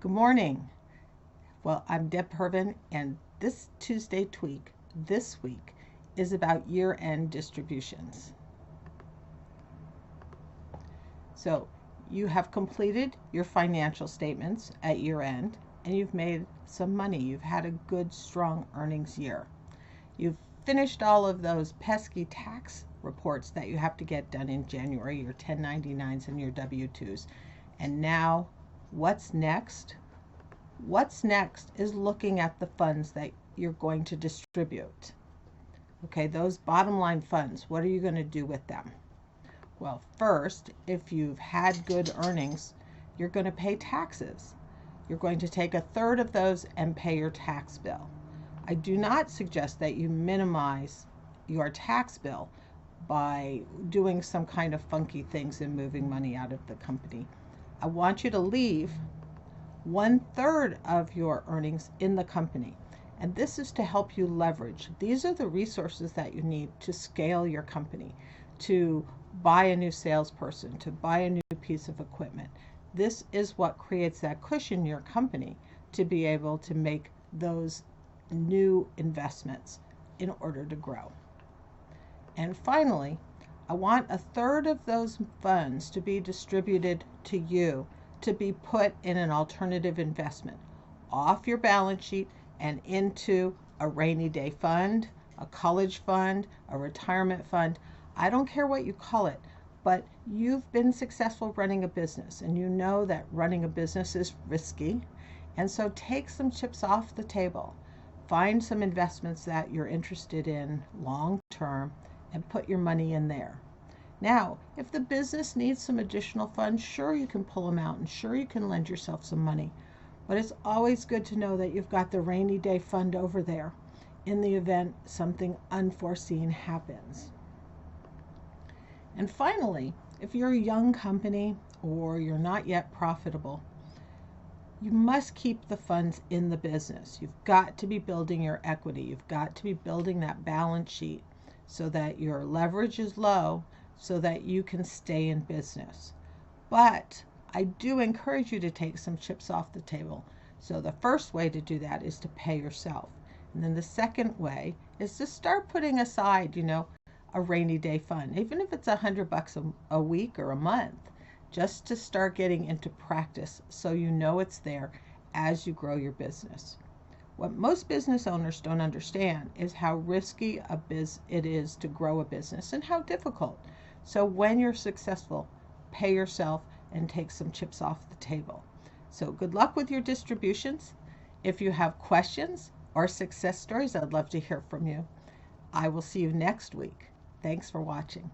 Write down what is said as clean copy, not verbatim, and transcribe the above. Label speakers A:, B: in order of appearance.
A: Good morning. Well, I'm Deb Pervin, and this Tuesday Tweak this week is about year-end distributions. So you have completed your financial statements at year-end, and you've made some money. You've had a good, strong earnings year. You've finished all of those pesky tax reports that you have to get done in January, your 1099s and your W-2s. And now, what's next? What's next is looking at the funds that you're going to distribute. Okay, those bottom line funds, what are you going to do with them? Well, first, if you've had good earnings, you're going to pay taxes. You're going to take a third of those and pay your tax bill. I do not suggest that you minimize your tax bill by doing some kind of funky things and moving money out of the company. I want you to leave 1/3 of your earnings in the company. And this is to help you leverage. These are the resources that you need to scale your company, to buy a new salesperson, to buy a new piece of equipment. This is what creates that cushion in your company to be able to make those new investments in order to grow. And finally, I want 1/3 of those funds to be distributed to you to be put in an alternative investment off your balance sheet and into a rainy day fund, a college fund, a retirement fund. I don't care what you call it, but you've been successful running a business and you know that running a business is risky. And so take some chips off the table. Find some investments that you're interested in long term and put your money in there. Now, if the business needs some additional funds, sure, you can pull them out and sure, you can lend yourself some money. But it's always good to know that you've got the rainy day fund over there in the event something unforeseen happens. And finally, if you're a young company or you're not yet profitable, you must keep the funds in the business. You've got to be building your equity. You've got to be building that balance sheet so that your leverage is low, so that you can stay in business. But I do encourage you to take some chips off the table. So the first way to do that is to pay yourself. And then the second way is to start putting aside, a rainy day fund, even if it's $100 a week or a month, just to start getting into practice so you know it's there as you grow your business. What most business owners don't understand is how risky it is to grow a business and how difficult. So when you're successful, pay yourself and take some chips off the table. So good luck with your distributions. If you have questions or success stories, I'd love to hear from you. I will see you next week. Thanks for watching.